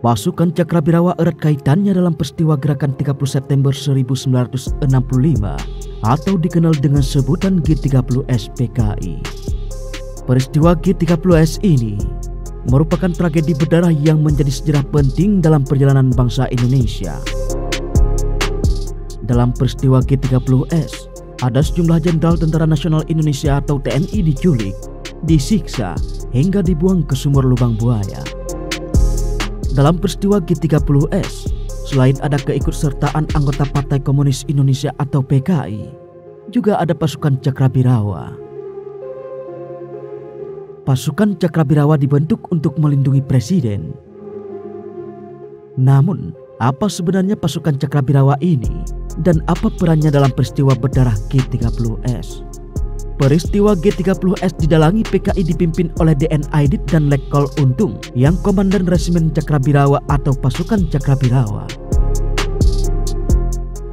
Pasukan Cakrabirawa erat kaitannya dalam peristiwa gerakan 30 September 1965 atau dikenal dengan sebutan G30S PKI. Peristiwa G30S ini merupakan tragedi berdarah yang menjadi sejarah penting dalam perjalanan bangsa Indonesia. Dalam peristiwa G30S, ada sejumlah jenderal Tentara Nasional Indonesia atau TNI diculik, disiksa, hingga dibuang ke sumur lubang buaya. Dalam peristiwa G30S, selain ada keikutsertaan anggota Partai Komunis Indonesia atau PKI, juga ada pasukan Cakrabirawa. Pasukan Cakrabirawa dibentuk untuk melindungi presiden. Namun, apa sebenarnya pasukan Cakrabirawa ini dan apa perannya dalam peristiwa berdarah G30S? Peristiwa G30S didalangi PKI dipimpin oleh DN Aidit dan Letkol Untung yang komandan Resimen Cakrabirawa atau pasukan Cakrabirawa.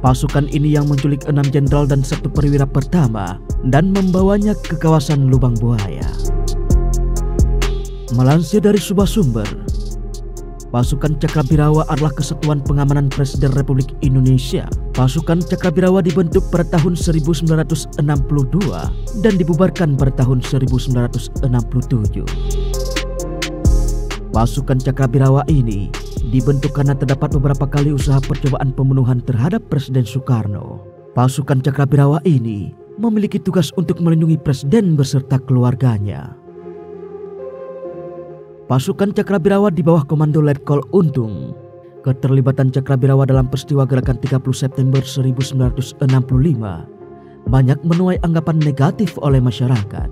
Pasukan ini yang menculik 6 jenderal dan 1 perwira pertama dan membawanya ke kawasan Lubang Buaya. Melansir dari sebuah sumber, pasukan Cakrabirawa adalah Kesatuan Pengamanan Presiden Republik Indonesia. Pasukan Cakrabirawa dibentuk pada tahun 1962 dan dibubarkan pada tahun 1967. Pasukan Cakrabirawa ini dibentuk karena terdapat beberapa kali usaha percobaan pembunuhan terhadap Presiden Soekarno. Pasukan Cakrabirawa ini memiliki tugas untuk melindungi presiden beserta keluarganya. Pasukan Cakrabirawa di bawah komando Letkol Untung. Keterlibatan Cakrabirawa dalam peristiwa gerakan 30 September 1965 banyak menuai anggapan negatif oleh masyarakat.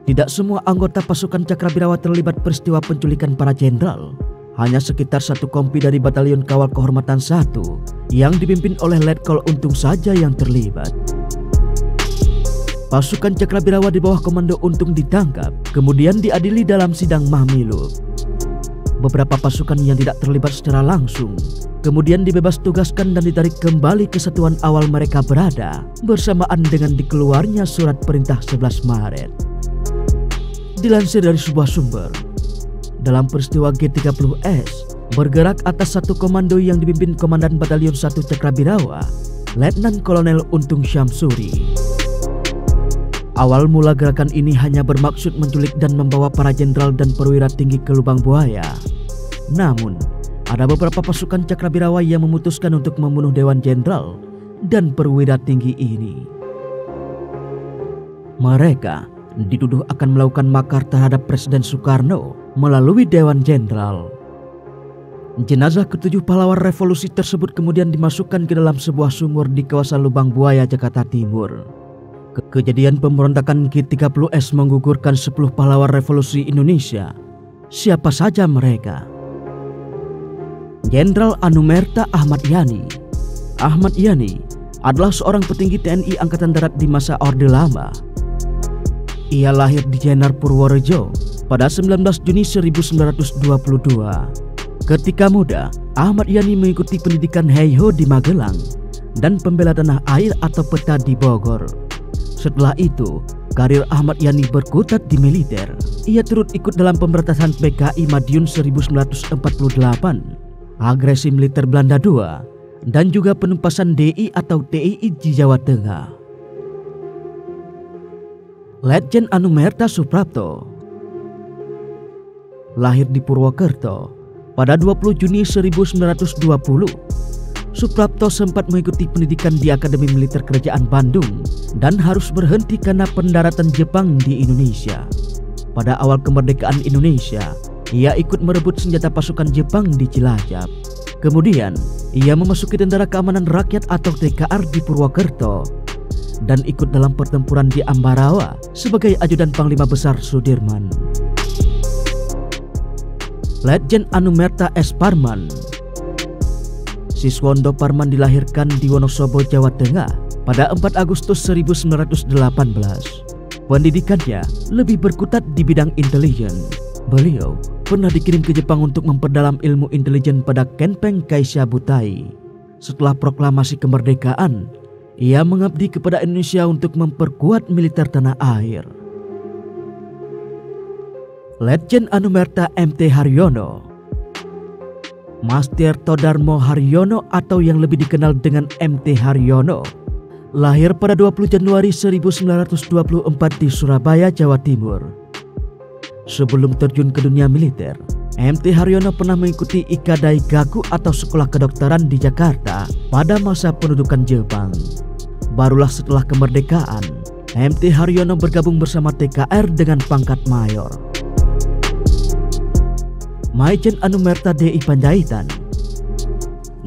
Tidak semua anggota pasukan Cakrabirawa terlibat peristiwa penculikan para jenderal. Hanya sekitar 1 kompi dari Batalion Kawal Kehormatan 1 yang dipimpin oleh Letkol Untung saja yang terlibat. Pasukan Cakrabirawa di bawah komando Untung ditangkap, kemudian diadili dalam sidang Mahmilub. Beberapa pasukan yang tidak terlibat secara langsung kemudian dibebas tugaskan dan ditarik kembali ke satuan awal mereka berada bersamaan dengan dikeluarnya surat perintah 11 Maret. Dilansir dari sebuah sumber, dalam peristiwa G30S bergerak atas 1 komando yang dipimpin Komandan Batalion 1 Cakrabirawa, Letnan Kolonel Untung Syamsuri. Awal mula gerakan ini hanya bermaksud menculik dan membawa para jenderal dan perwira tinggi ke Lubang Buaya. Namun, ada beberapa pasukan Cakrabirawa yang memutuskan untuk membunuh Dewan Jenderal dan perwira tinggi ini. Mereka dituduh akan melakukan makar terhadap Presiden Soekarno melalui Dewan Jenderal. Jenazah ke-7 pahlawan revolusi tersebut kemudian dimasukkan ke dalam sebuah sumur di kawasan Lubang Buaya, Jakarta Timur. Kejadian pemberontakan G30S menggugurkan 10 pahlawan revolusi Indonesia. Siapa saja mereka? Jenderal Anumerta Ahmad Yani. Ahmad Yani adalah seorang petinggi TNI Angkatan Darat di masa Orde Lama. Ia lahir di Jenar, Purworejo pada 19 Juni 1922. Ketika muda, Ahmad Yani mengikuti pendidikan Heiho di Magelang dan pembela tanah air atau peta di Bogor. Setelah itu, karir Ahmad Yani berkutat di militer. Ia turut ikut dalam pemberantasan PKI Madiun 1948, agresi militer Belanda II, dan juga penumpasan DI atau TII di Jawa Tengah. Letjen Anumerta Suprapto lahir di Purwokerto pada 20 Juni 1920. Suprapto sempat mengikuti pendidikan di Akademi Militer Kerajaan Bandung dan harus berhenti karena pendaratan Jepang di Indonesia. Pada awal kemerdekaan Indonesia, ia ikut merebut senjata pasukan Jepang di Cilacap. Kemudian, ia memasuki Tentara Keamanan Rakyat atau TKR di Purwokerto dan ikut dalam pertempuran di Ambarawa sebagai ajudan Panglima Besar Sudirman. Letjen Anumerta S. Parman. Siswondo Parman dilahirkan di Wonosobo, Jawa Tengah pada 4 Agustus 1918. Pendidikannya lebih berkutat di bidang intelijen. Beliau pernah dikirim ke Jepang untuk memperdalam ilmu intelijen pada Kenpeng Kaisha Butai. Setelah proklamasi kemerdekaan, ia mengabdi kepada Indonesia untuk memperkuat militer tanah air. Letjen Anumerta MT Haryono. Mastirto Darmo Haryono atau yang lebih dikenal dengan MT Haryono, lahir pada 20 Januari 1924 di Surabaya, Jawa Timur. Sebelum terjun ke dunia militer, MT Haryono pernah mengikuti Ikadai Gaku atau sekolah kedokteran di Jakarta pada masa pendudukan Jepang. Barulah setelah kemerdekaan, MT Haryono bergabung bersama TKR dengan pangkat mayor. Maijen Anumerta DI Panjaitan.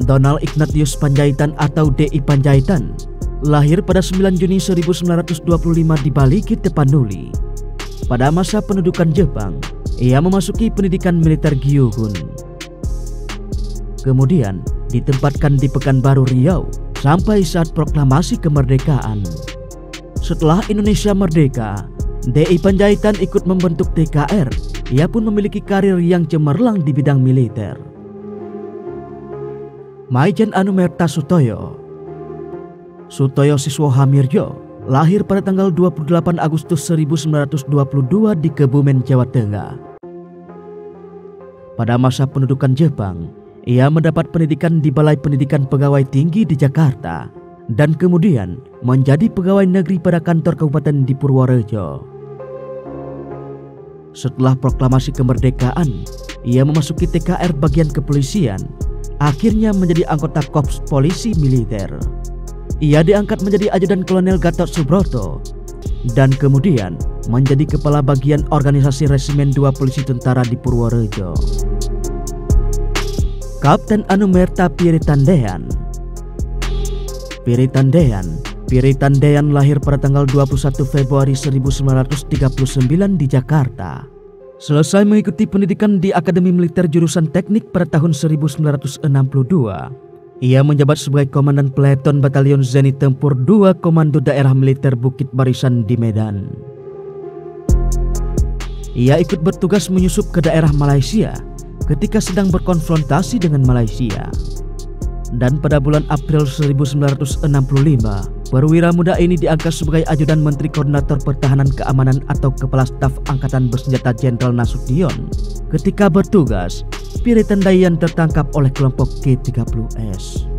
Donald Ignatius Panjaitan atau DI Panjaitan lahir pada 9 Juni 1925 di Baligi, Tepanuli. Pada masa pendudukan Jepang, ia memasuki pendidikan militer Gyugun. Kemudian ditempatkan di Pekanbaru Riau sampai saat proklamasi kemerdekaan. Setelah Indonesia merdeka, DI Panjaitan ikut membentuk TKR. Ia pun memiliki karir yang cemerlang di bidang militer. Maijen Anumerta Sutoyo. Sutoyo Siswo Hamirjo lahir pada tanggal 28 Agustus 1922 di Kebumen, Jawa Tengah. Pada masa pendudukan Jepang, ia mendapat pendidikan di Balai Pendidikan Pegawai Tinggi di Jakarta dan kemudian menjadi pegawai negeri pada kantor kabupaten di Purworejo. Setelah proklamasi kemerdekaan, ia memasuki TKR bagian kepolisian, akhirnya menjadi anggota Korps Polisi Militer. Ia diangkat menjadi Ajudan Kolonel Gatot Subroto dan kemudian menjadi Kepala Bagian Organisasi Resimen 2 Polisi Tentara di Purworejo. Kapten Anumerta Piritandean. Piritandean lahir pada tanggal 21 Februari 1939 di Jakarta. Selesai mengikuti pendidikan di Akademi Militer Jurusan Teknik pada tahun 1962, ia menjabat sebagai Komandan Peleton Batalion Zenit Tempur 2 Komando Daerah Militer Bukit Barisan di Medan. Ia ikut bertugas menyusup ke daerah Malaysia ketika sedang berkonfrontasi dengan Malaysia. Dan pada bulan April 1965, perwira muda ini diangkat sebagai Ajudan Menteri Koordinator Pertahanan Keamanan atau Kepala Staf Angkatan Bersenjata Jenderal Nasution. Ketika bertugas, Piritandean tertangkap oleh kelompok G30S.